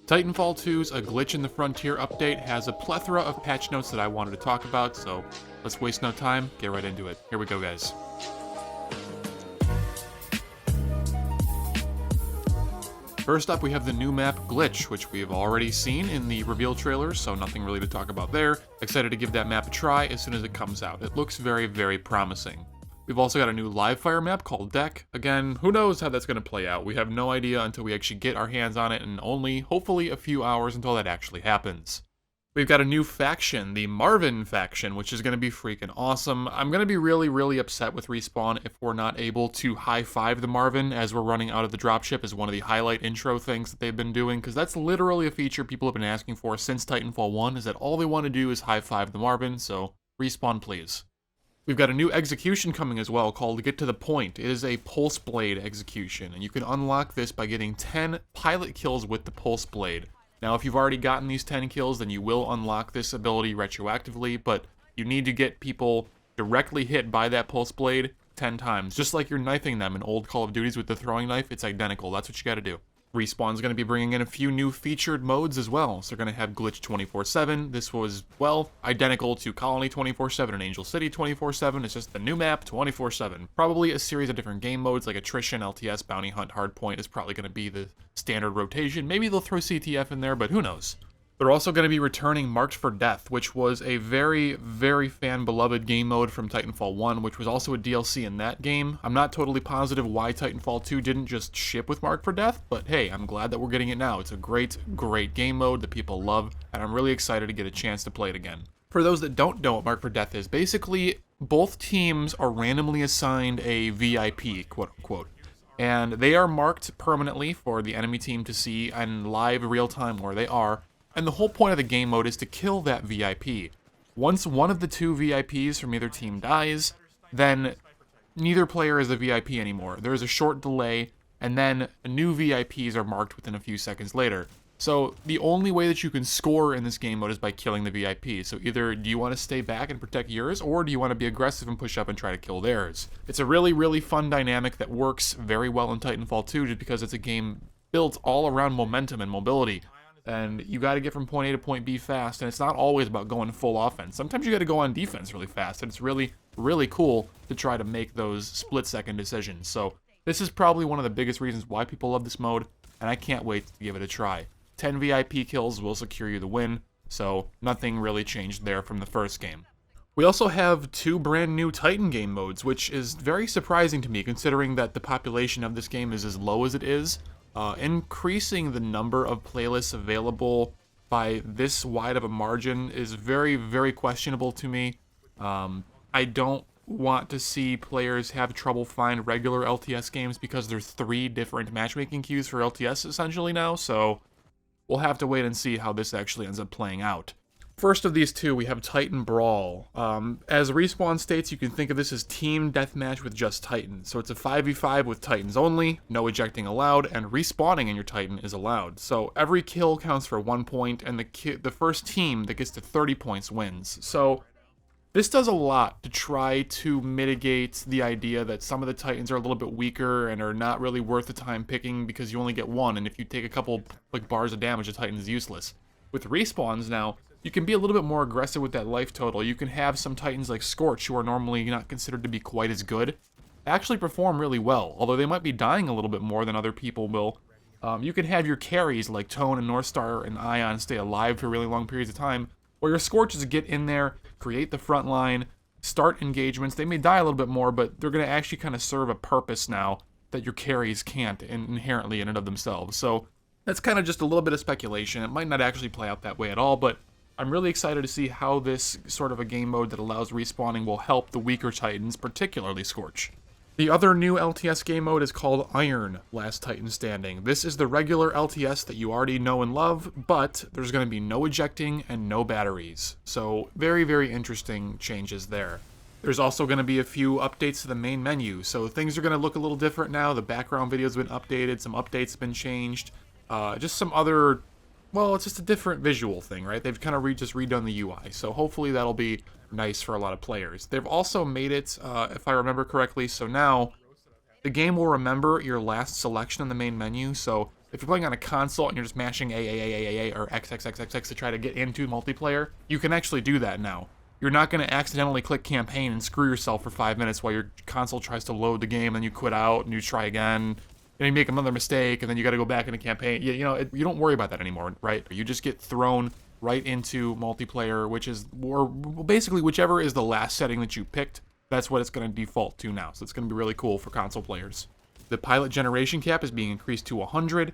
Titanfall 2's A Glitch in the Frontier update has a plethora of patch notes that I wanted to talk about, so let's waste no time, get right into it. Here we go, guys. First up, we have the new map Glitch, which we have already seen in the reveal trailer, so nothing really to talk about there. Excited to give that map a try as soon as it comes out. It looks very, very promising. We've also got a new live fire map called Deck. Again, who knows how that's going to play out. We have no idea until we actually get our hands on it, and only, hopefully, a few hours until that actually happens. We've got a new faction, the Marvin faction, which is going to be freaking awesome. I'm going to be really, really upset with Respawn if we're not able to high-five the Marvin as we're running out of the dropship as one of the highlight intro things that they've been doing, because that's literally a feature people have been asking for since Titanfall 1, is that all they want to do is high-five the Marvin, so Respawn, please. We've got a new execution coming as well called Get to the Point. It is a Pulse Blade execution, and you can unlock this by getting 10 pilot kills with the Pulse Blade. Now, if you've already gotten these 10 kills, then you will unlock this ability retroactively, but you need to get people directly hit by that Pulse Blade 10 times. Just like you're knifing them in old Call of Duties with the throwing knife, it's identical. That's what you gotta do. Respawn's going to be bringing in a few new featured modes as well. So they're going to have Glitch 24/7. This was, well, identical to Colony 24/7 and Angel City 24/7. It's just the new map 24/7. Probably a series of different game modes like Attrition, LTS, Bounty Hunt, Hardpoint is probably going to be the standard rotation. Maybe they'll throw CTF in there, but who knows. They're also going to be returning Marked for Death, which was a very, very fan-beloved game mode from Titanfall 1, which was also a DLC in that game. I'm not totally positive why Titanfall 2 didn't just ship with Marked for Death, but hey, I'm glad that we're getting it now. It's a great, great game mode that people love, and I'm really excited to get a chance to play it again. For those that don't know what Marked for Death is, basically, both teams are randomly assigned a VIP, quote-unquote. And they are marked permanently for the enemy team to see in live real-time where they are. And the whole point of the game mode is to kill that VIP. Once one of the two VIPs from either team dies, then neither player is a VIP anymore. There is a short delay, and then new VIPs are marked within a few seconds later. So the only way that you can score in this game mode is by killing the VIP. So either do you want to stay back and protect yours, or do you want to be aggressive and push up and try to kill theirs? It's a really, really fun dynamic that works very well in Titanfall 2 just because it's a game built all around momentum and mobility. And you got to get from point A to point B fast, and it's not always about going full offense. Sometimes you got to go on defense really fast, and it's really, really cool to try to make those split-second decisions. So this is probably one of the biggest reasons why people love this mode, and I can't wait to give it a try. 10 VIP kills will secure you the win, so nothing really changed there from the first game. We also have 2 brand new Titan game modes, which is very surprising to me considering that the population of this game is as low as it is. Increasing the number of playlists available by this wide of a margin is very, very questionable to me. I don't want to see players have trouble find regular LTS games because there's 3 different matchmaking queues for LTS essentially now, so we'll have to wait and see how this actually ends up playing out. First of these 2, we have Titan Brawl. As Respawn states, you can think of this as team deathmatch with just Titans. So it's a 5v5 with Titans only, no ejecting allowed, and respawning in your Titan is allowed. So every kill counts for 1 point, and the first team that gets to 30 points wins. So this does a lot to try to mitigate the idea that some of the Titans are a little bit weaker and are not really worth the time picking because you only get one, and if you take a couple bars of damage, the Titan is useless. With respawns now, you can be a little bit more aggressive with that life total. You can have some Titans like Scorch, who are normally not considered to be quite as good, actually perform really well, although they might be dying a little bit more than other people will. You can have your carries like Tone and Northstar and Ion stay alive for really long periods of time, or your Scorches get in there, create the front line, start engagements. They may die a little bit more, but they're going to actually kind of serve a purpose now that your carries can't inherently in and of themselves. So that's kind of just a little bit of speculation. It might not actually play out that way at all, but I'm really excited to see how this sort of a game mode that allows respawning will help the weaker Titans, particularly Scorch. The other new LTS game mode is called Iron, Last Titan Standing. This is the regular LTS that you already know and love, but there's going to be no ejecting and no batteries. So very, very interesting changes there. There's also going to be a few updates to the main menu, so things are going to look a little different now. The background video's been updated, some updates have been changed, just some other... Well, it's just a different visual thing, right? They've kind of just redone the UI, so hopefully that'll be nice for a lot of players. They've also made it, if I remember correctly, so now the game will remember your last selection in the main menu, so If you're playing on a console and you're just mashing A or XXXXX to try to get into multiplayer, you can actually do that now. You're not going to accidentally click campaign and screw yourself for 5 minutes while your console tries to load the game, and you quit out and you try again, and you make another mistake, and then you got to go back into campaign. You know, you don't worry about that anymore, right? You just get thrown right into multiplayer, which is, or basically whichever is the last setting that you picked, that's what it's going to default to now. So it's going to be really cool for console players. The pilot generation cap is being increased to 100.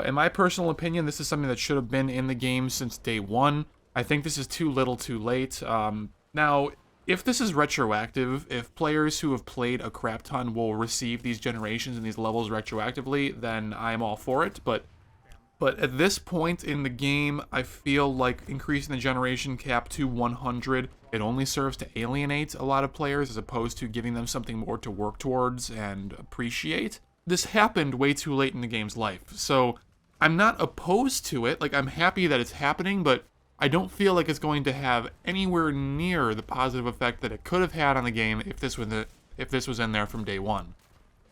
In my personal opinion, this is something that should have been in the game since day one. I think this is too little too late. Now, if this is retroactive, if players who have played a crap ton will receive these generations and these levels retroactively, then I'm all for it. But at this point in the game, I feel like increasing the generation cap to 100, it only serves to alienate a lot of players as opposed to giving them something more to work towards and appreciate. This happened way too late in the game's life, so I'm not opposed to it. Like, I'm happy that it's happening, but I don't feel like it's going to have anywhere near the positive effect that it could have had on the game if this was in there from day one.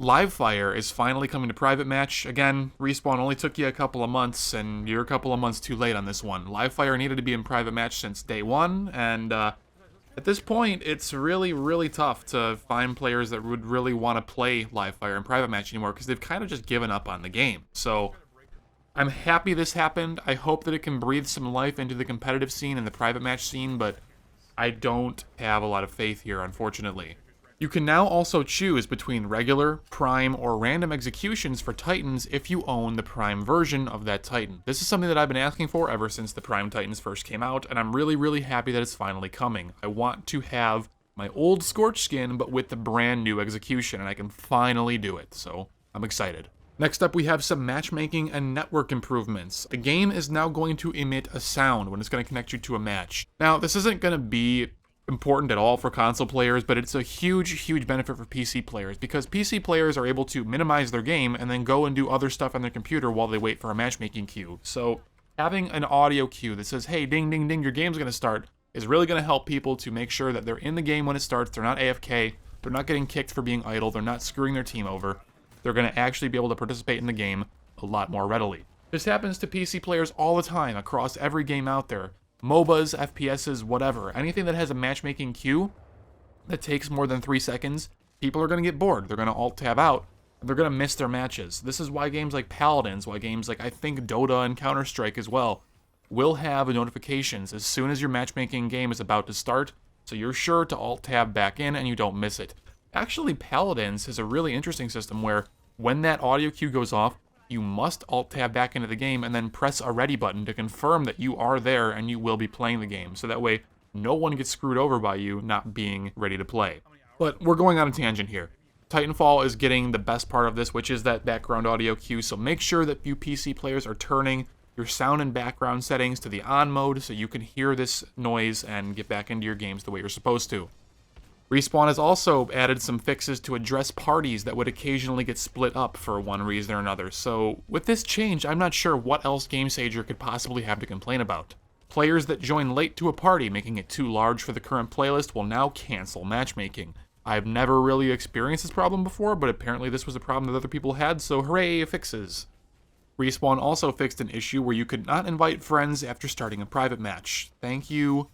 Live fire is finally coming to private match. Again, Respawn only took you a couple of months, and you're a couple of months too late on this one. Live fire needed to be in private match since day one, and at this point, it's really, really tough to find players that would really want to play live fire in private match anymore because they've kind of just given up on the game. So I'm happy this happened. I hope that it can breathe some life into the competitive scene and the private match scene, but I don't have a lot of faith here, unfortunately. You can now also choose between regular, prime, or random executions for Titans if you own the prime version of that Titan. This is something that I've been asking for ever since the prime Titans first came out, and I'm really, really happy that it's finally coming. I want to have my old Scorch skin, but with the brand new execution, and I can finally do it, so I'm excited. Next up, we have some matchmaking and network improvements. The game is now going to emit a sound when it's going to connect you to a match. Now, this isn't going to be important at all for console players, but it's a huge, huge benefit for PC players because PC players are able to minimize their game and then go and do other stuff on their computer while they wait for a matchmaking queue. So having an audio cue that says, hey, ding, ding, ding, your game's going to start is really going to help people to make sure that they're in the game when it starts, they're not AFK, they're not getting kicked for being idle, they're not screwing their team over. They're going to actually be able to participate in the game a lot more readily. This happens to PC players all the time across every game out there. MOBAs, FPSs, whatever. Anything that has a matchmaking queue that takes more than 3 seconds, people are going to get bored. They're going to alt-tab out, and they're going to miss their matches. This is why games like Paladins, why games like, I think, Dota and Counter-Strike as well, will have notifications as soon as your matchmaking game is about to start, so you're sure to alt-tab back in and you don't miss it. Actually, Paladins has a really interesting system where when that audio cue goes off, you must alt-tab back into the game and then press a ready button to confirm that you are there and you will be playing the game. So that way, no one gets screwed over by you not being ready to play. But we're going on a tangent here. Titanfall is getting the best part of this, which is that background audio cue. So make sure that you PC players are turning your sound and background settings to the on mode so you can hear this noise and get back into your games the way you're supposed to. Respawn has also added some fixes to address parties that would occasionally get split up for one reason or another, so with this change, I'm not sure what else GameSager could possibly have to complain about. Players that join late to a party, making it too large for the current playlist, will now cancel matchmaking. I've never really experienced this problem before, but apparently this was a problem that other people had, so hooray, fixes. Respawn also fixed an issue where you could not invite friends after starting a private match. Thank you.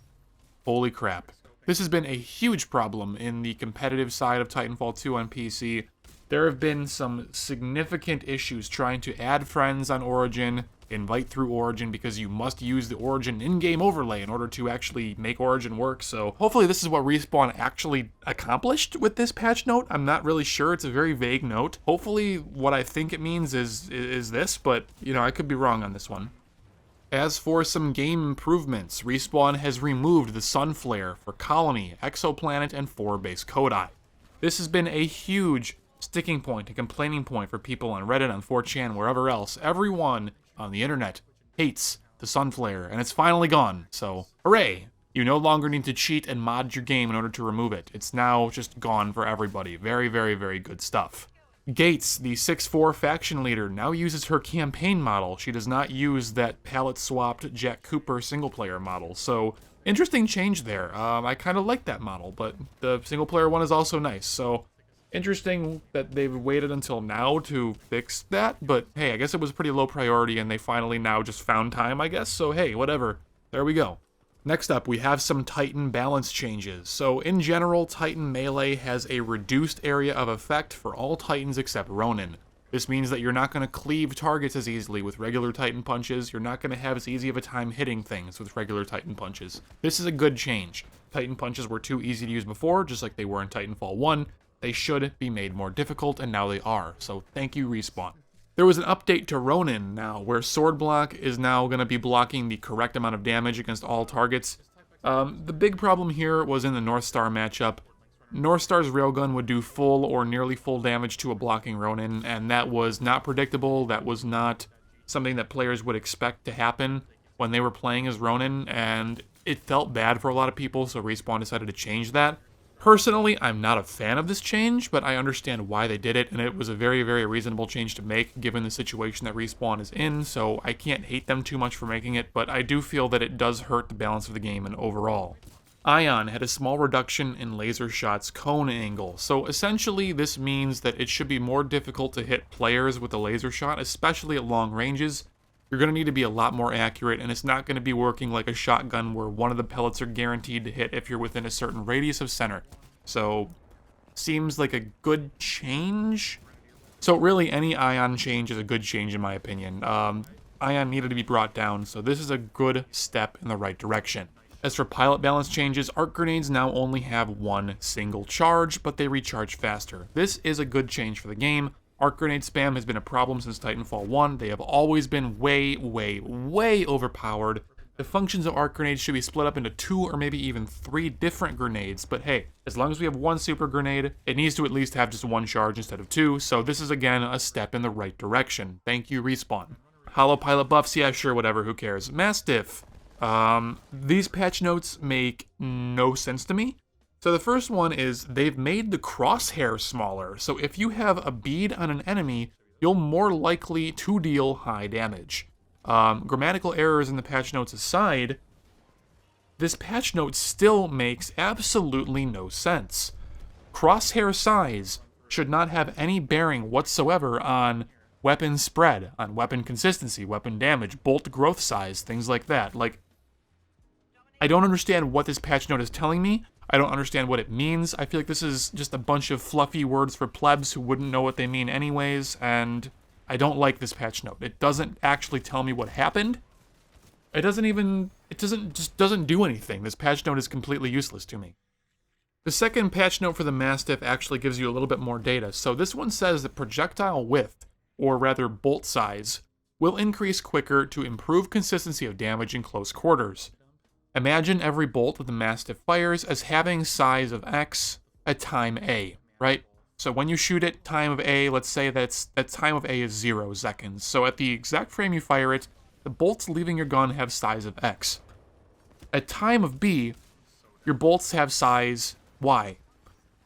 Holy crap. This has been a huge problem in the competitive side of Titanfall 2 on PC. There have been some significant issues trying to add friends on Origin, invite through Origin, because you must use the Origin in-game overlay in order to actually make Origin work. So hopefully this is what Respawn actually accomplished with this patch note. I'm not really sure. It's a very vague note. Hopefully what I think it means is this, but I could be wrong on this one. As for some game improvements, Respawn has removed the sun flare for Colony, Exoplanet, and 4-base Kodai. This has been a huge sticking point and complaining point for people on Reddit, on 4chan, wherever else. Everyone on the internet hates the sun flare, and it's finally gone, so hooray! You no longer need to cheat and mod your game in order to remove it. It's now just gone for everybody. Very, very, very good stuff. Gates, the 6'4 faction leader, now uses her campaign model. She does not use that palette-swapped Jack Cooper single-player model, so interesting change there. I kind of like that model, but the single-player one is also nice, so Interesting that they've waited until now to fix that, but hey, I guess it was pretty low priority and they finally now just found time, I guess, so hey, whatever. There we go. Next up, we have some Titan balance changes. So in general, Titan Melee has a reduced area of effect for all Titans except Ronin. This means that you're not going to cleave targets as easily with regular Titan punches, you're not going to have as easy of a time hitting things with regular Titan punches. This is a good change. Titan punches were too easy to use before, just like they were in Titanfall 1. They should be made more difficult, and now they are, so thank you, Respawn. There was an update to Ronin now, where Sword Block is now going to be blocking the correct amount of damage against all targets. The big problem here was in the North Star matchup. North Star's railgun would do full or nearly full damage to a blocking Ronin, and that was not predictable, that was not something that players would expect to happen when they were playing as Ronin, and it felt bad for a lot of people, so Respawn decided to change that. Personally, I'm not a fan of this change, but I understand why they did it, and it was a very, very reasonable change to make given the situation that Respawn is in, so I can't hate them too much for making it, but I do feel that it does hurt the balance of the game and overall. Ion had a small reduction in laser shot's cone angle, so essentially this means that it should be more difficult to hit players with a laser shot, especially at long ranges. You're going to need to be a lot more accurate, and it's not going to be working like a shotgun where one of the pellets are guaranteed to hit if you're within a certain radius of center. So, seems like a good change? So really, any Ion change is a good change in my opinion. Ion needed to be brought down, so this is a good step in the right direction. As for pilot balance changes, arc grenades now only have one single charge, but they recharge faster. This is a good change for the game. Arc grenade spam has been a problem since Titanfall 1. They have always been way, way, way overpowered. The functions of arc grenades should be split up into 2 or maybe even 3 different grenades, but hey, as long as we have one super grenade, it needs to at least have just one charge instead of 2, so this is again a step in the right direction. Thank you, Respawn. Hollow pilot buffs, yeah, sure, whatever, who cares. Mastiff. These patch notes make no sense to me. So the first one is they've made the crosshair smaller, so if you have a bead on an enemy, you're more likely to deal high damage. Grammatical errors in the patch notes aside, this patch note still makes absolutely no sense. Crosshair size should not have any bearing whatsoever on weapon spread, on weapon consistency, weapon damage, bolt growth size, things like that. Like, I don't understand what this patch note is telling me. I don't understand what it means. I feel like this is just a bunch of fluffy words for plebs who wouldn't know what they mean anyways, and I don't like this patch note. It doesn't actually tell me what happened. It doesn't do anything. This patch note is completely useless to me. The second patch note for the Mastiff actually gives you a little bit more data. So this one says that projectile width, or rather bolt size, will increase quicker to improve consistency of damage in close quarters. Imagine every bolt that the Mastiff fires as having size of X at time A, right? So when you shoot it, time of A, let's say that time of A is 0 seconds. So at the exact frame you fire it, the bolts leaving your gun have size of X. At time of B, your bolts have size Y.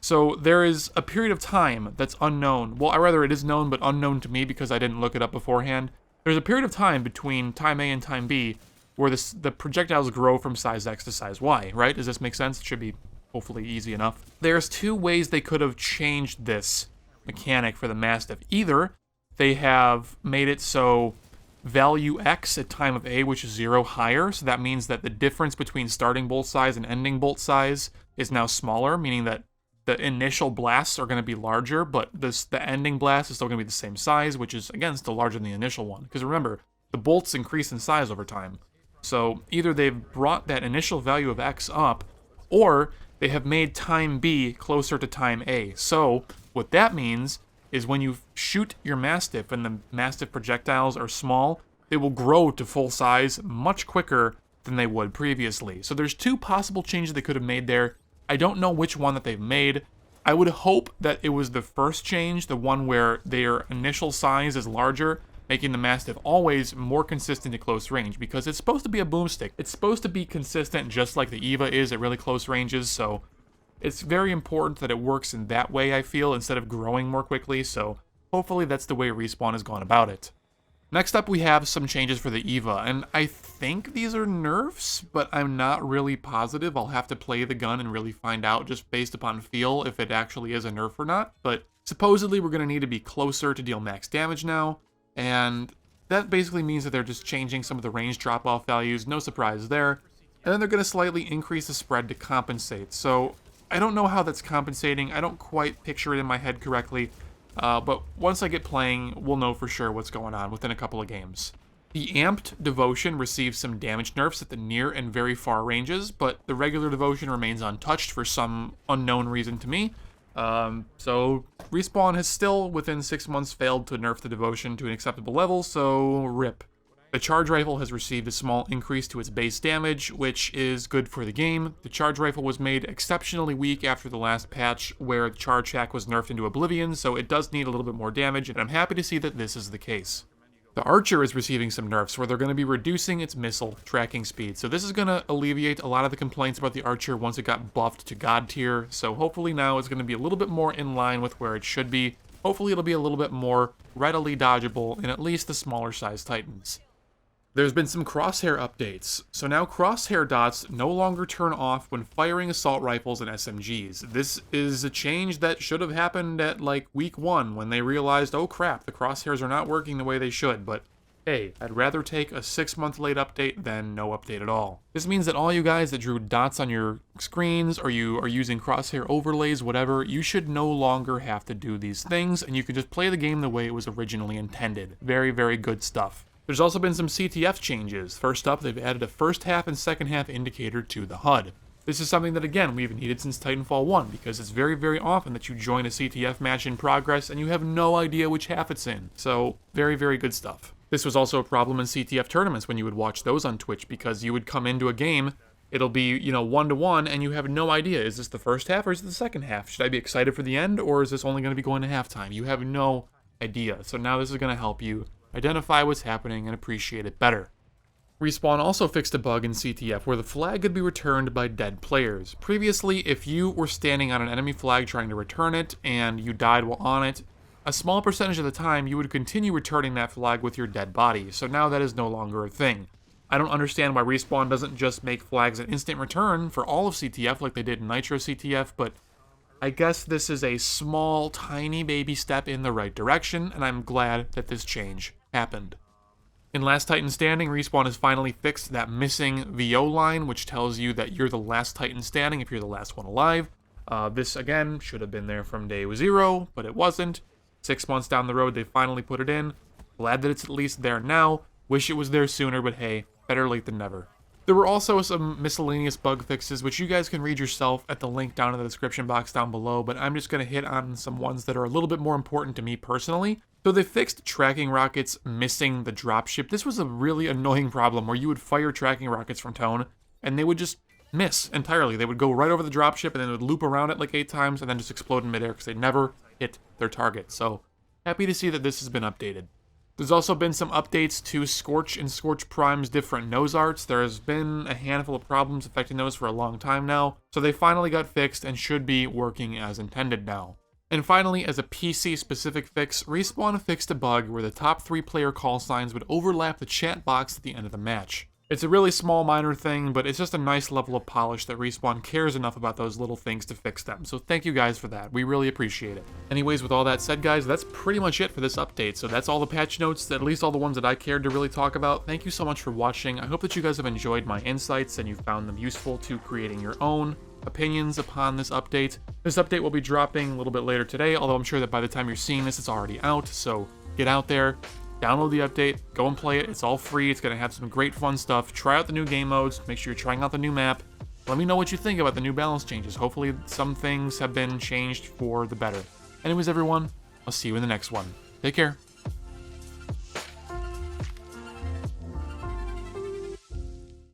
So there is a period of time that's unknown. Well, or rather it is known, but unknown to me because I didn't look it up beforehand. There's a period of time between time A and time B where the projectiles grow from size X to size Y, right? Does this make sense? It should be hopefully easy enough. There's 2 ways they could have changed this mechanic for the Mastiff. Either they have made it so value X at time of A, which is 0, higher, so that means that the difference between starting bolt size and ending bolt size is now smaller, meaning that the initial blasts are going to be larger, but the ending blast is still going to be the same size, which is, again, still larger than the initial one. Because remember, the bolts increase in size over time. So either they've brought that initial value of X up, or they have made time B closer to time A. So what that means is when you shoot your Mastiff and the Mastiff projectiles are small, they will grow to full size much quicker than they would previously. So there's 2 possible changes they could have made there. I don't know which one that they've made. I would hope that it was the first change, the one where their initial size is larger, making the Mastiff always more consistent at close range, because it's supposed to be a boomstick. It's supposed to be consistent just like the EVA is at really close ranges, so it's very important that it works in that way, I feel, instead of growing more quickly, so hopefully that's the way Respawn has gone about it. Next up, we have some changes for the Eva, and I think these are nerfs, but I'm not really positive. I'll have to play the gun and really find out just based upon feel if it actually is a nerf or not, but supposedly we're going to need to be closer to deal max damage now, and that basically means that they're just changing some of the range drop-off values, no surprise there, and then they're going to slightly increase the spread to compensate. So I don't know how that's compensating. I don't quite picture it in my head correctly. But once I get playing, we'll know for sure what's going on within a couple of games. The Amped Devotion receives some damage nerfs at the near and very far ranges, but the regular Devotion remains untouched for some unknown reason to me. So Respawn has still, within 6 months, failed to nerf the Devotion to an acceptable level, so RIP. The Charge Rifle has received a small increase to its base damage, which is good for the game. The Charge Rifle was made exceptionally weak after the last patch, where the Charge Hack was nerfed into oblivion, so it does need a little bit more damage, and I'm happy to see that this is the case. The Archer is receiving some nerfs, where they're going to be reducing its missile tracking speed, so this is going to alleviate a lot of the complaints about the Archer once it got buffed to God tier, so hopefully now it's going to be a little bit more in line with where it should be. Hopefully it'll be a little bit more readily dodgeable in at least the smaller size Titans. There's been some crosshair updates, so now crosshair dots no longer turn off when firing assault rifles and SMGs. This is a change that should have happened at like week 1 when they realized, oh crap, the crosshairs are not working the way they should, but hey, I'd rather take a 6-month late update than no update at all. This means that all you guys that drew dots on your screens, or you are using crosshair overlays, whatever, you should no longer have to do these things, and you can just play the game the way it was originally intended. Very, very good stuff. There's also been some CTF changes. First up, they've added a first half and second half indicator to the HUD. This is something that, again, we've needed since Titanfall 1, because it's very, very often that you join a CTF match in progress and you have no idea which half it's in. So, very, very good stuff. This was also a problem in CTF tournaments when you would watch those on Twitch, because you would come into a game, it'll be, 1-to-1, and you have no idea, is this the first half or is it the second half? Should I be excited for the end, or is this only going to be going to halftime? You have no idea. So now this is going to help you identify what's happening and appreciate it better. Respawn also fixed a bug in CTF where the flag could be returned by dead players. Previously, if you were standing on an enemy flag trying to return it and you died while on it, a small percentage of the time you would continue returning that flag with your dead body, so now that is no longer a thing. I don't understand why Respawn doesn't just make flags an instant return for all of CTF like they did in Nitro CTF, but I guess this is a small, tiny baby step in the right direction, and I'm glad that this change happened. In Last Titan Standing, Respawn has finally fixed that missing VO line, which tells you that you're the last Titan standing if you're the last one alive. This, again, should have been there from day 0, but it wasn't. 6 months down the road, they finally put it in. Glad that it's at least there now. Wish it was there sooner, but hey, better late than never. There were also some miscellaneous bug fixes, which you guys can read yourself at the link down in the description box down below, but I'm just going to hit on some ones that are a little bit more important to me personally. So they fixed tracking rockets missing the dropship. This was a really annoying problem where you would fire tracking rockets from Tone, and they would just miss entirely. They would go right over the dropship, and then they would loop around it like 8 times, and then just explode in midair because they never hit their target. So happy to see that this has been updated. There's also been some updates to Scorch and Scorch Prime's different nose arts. There's been a handful of problems affecting those for a long time now, so they finally got fixed and should be working as intended now. And finally, as a PC-specific fix, Respawn fixed a bug where the top 3 player call signs would overlap the chat box at the end of the match. It's a really small minor thing, but it's just a nice level of polish that Respawn cares enough about those little things to fix them, so thank you guys for that. We really appreciate it. Anyways, with all that said, guys, that's pretty much it for this update, so that's all the patch notes, at least all the ones that I cared to really talk about. Thank you so much for watching. I hope that you guys have enjoyed my insights and you found them useful to creating your own opinions upon this update. This update will be dropping a little bit later today, although I'm sure that by the time you're seeing this, it's already out, so get out there. Download the update, go and play it, it's all free, it's going to have some great fun stuff. Try out the new game modes, make sure you're trying out the new map. Let me know what you think about the new balance changes. Hopefully some things have been changed for the better. Anyways, everyone, I'll see you in the next one. Take care.